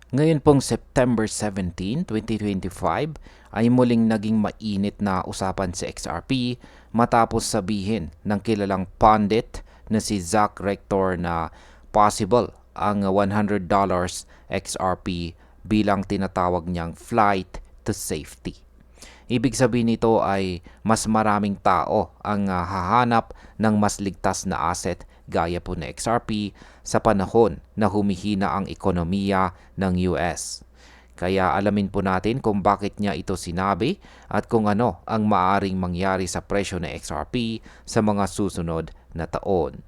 Ngayon pong September 17, 2025 ay muling naging mainit na usapan sa XRP matapos sabihin ng kilalang pundit na si Zach Rector na possible ang $100 XRP bilang tinatawag niyang flight to safety. Ibig sabihin nito ay mas maraming tao ang hahanap ng mas ligtas na asset gaya po na XRP sa panahon na humihina ang ekonomiya ng US. Kaya alamin po natin kung bakit niya ito sinabi at kung ano ang maaring mangyari sa presyo ng XRP sa mga susunod na taon.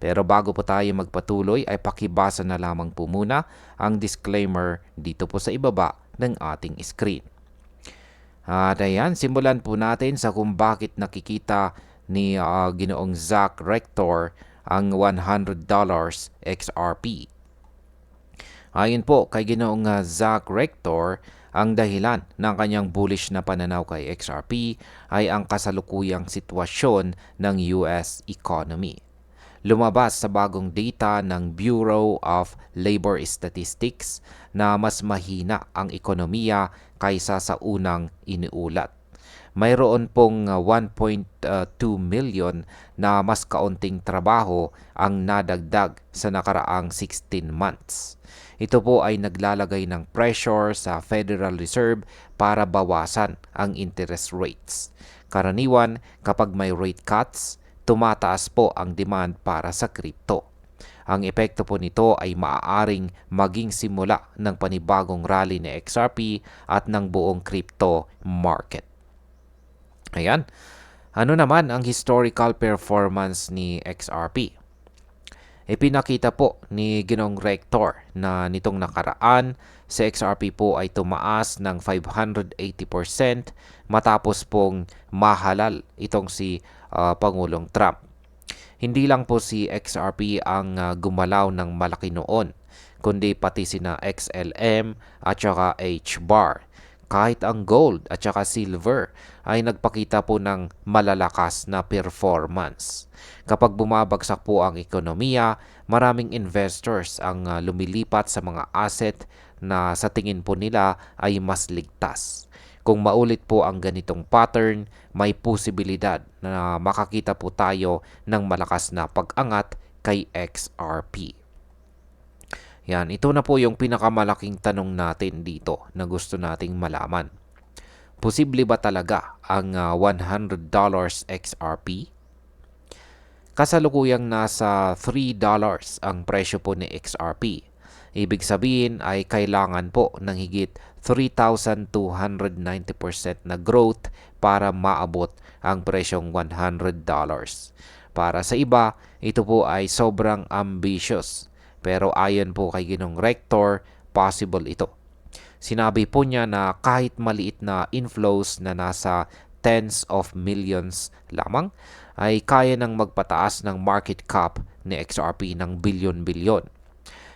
Pero bago po tayo magpatuloy ay pakibasa na lamang po muna ang disclaimer dito po sa ibaba ng ating screen. At ayan, simulan po natin sa kung bakit nakikita ni Ginoong Zach Rector ang $100 XRP. Ayon po kay Ginoong Zach Rector, ang dahilan ng kanyang bullish na pananaw kay XRP ay ang kasalukuyang sitwasyon ng US economy. Lumabas sa bagong data ng Bureau of Labor Statistics na mas mahina ang ekonomiya kaysa sa unang iniulat. Mayroon pong 1.2 million na mas kaunting trabaho ang nadagdag sa nakaraang 16 months. Ito po ay naglalagay ng pressure sa Federal Reserve para bawasan ang interest rates. Karaniwan, kapag may rate cuts, tumataas po ang demand para sa crypto. Ang epekto po nito ay maaaring maging simula ng panibagong rally ni XRP at ng buong crypto market. Ayan. Ano naman ang historical performance ni XRP? Ipinakita po ni Ginoong Rector na nitong nakaraan sa XRP po ay tumaas ng 580% matapos pong mahalal itong si Pangulong Trump. Hindi lang po si XRP ang gumalaw ng malaki noon, kundi pati sina XLM at saka HBAR. Kahit ang gold at saka silver ay nagpakita po ng malalakas na performance. Kapag bumabagsak po ang ekonomiya, maraming investors ang lumilipat sa mga asset na sa tingin po nila ay mas ligtas. Kung maulit po ang ganitong pattern, may posibilidad na makakita po tayo ng malakas na pag-angat kay XRP. Yan, ito na po yung pinakamalaking tanong natin dito na gusto nating malaman. Posible ba talaga ang $100 XRP? Kasalukuyang nasa $3 ang presyo po ni XRP. Ibig sabihin ay kailangan po ng higit 3,290% na growth para maabot ang presyong $100. Para sa iba, ito po ay sobrang ambitious. Pero ayon po kay Ginoong Rector, possible ito. Sinabi po niya na kahit maliit na inflows na nasa tens of millions lamang, ay kaya nang magpataas ng market cap ni XRP ng bilyon-bilyon.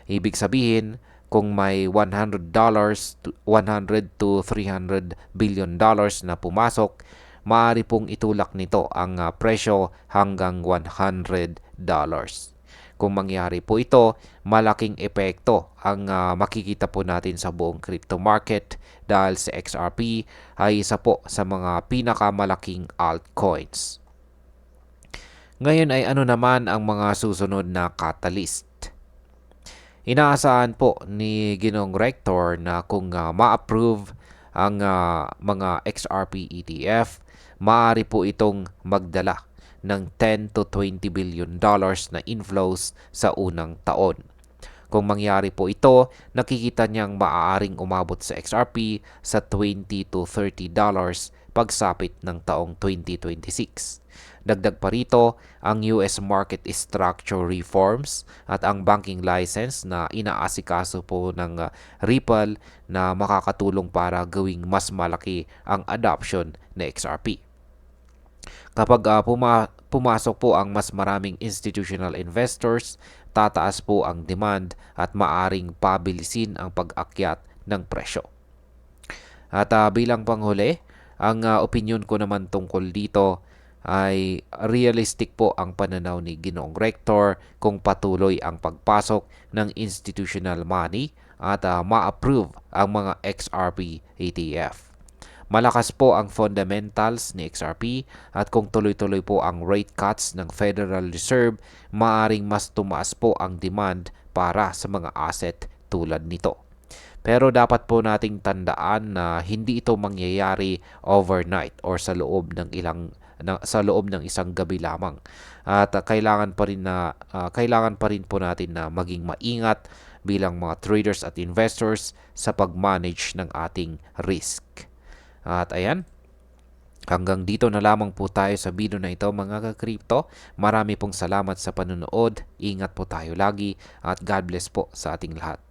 Ibig sabihin, kung may $100 to $300 billion na pumasok, maaari pong itulak nito ang presyo hanggang $100. Kung mangyari po ito, malaking epekto ang makikita po natin sa buong crypto market dahil sa XRP ay isa po sa mga pinakamalaking altcoins. Ngayon ay ano naman ang mga susunod na catalyst? Inaasahan po ni Ginoong Rector na kung ma-approve ang mga XRP ETF, maaari po itong magdala ng 10 to 20 billion dollars na inflows sa unang taon. Kung mangyari po ito, nakikita niyang maaaring umabot sa XRP sa 20 to 30 dollars pagsapit ng taong 2026. Dagdag pa rito, ang US market structure reforms at ang banking license na inaasikaso po ng Ripple na makakatulong para gawing mas malaki ang adoption ng XRP. Kapag pumasok po ang mas maraming institutional investors, tataas po ang demand at maaring pabilisin ang pag-akyat ng presyo. At bilang panghuli, ang opinion ko naman tungkol dito ay realistic po ang pananaw ni Ginoong Rector kung patuloy ang pagpasok ng institutional money at ma-approve ang mga XRP ETF. Malakas po ang fundamentals ni XRP at kung tuloy-tuloy po ang rate cuts ng Federal Reserve, maaring mas tumaas po ang demand para sa mga asset tulad nito. Pero dapat po nating tandaan na hindi ito mangyayari overnight or sa loob ng isang gabi lamang. At kailangan pa rin po natin na maging maingat bilang mga traders at investors sa pag-manage ng ating risk. At ayan, hanggang dito na lamang po tayo sa video na ito mga ka-crypto. Marami pong salamat sa panonood. Ingat po tayo lagi at God bless po sa ating lahat.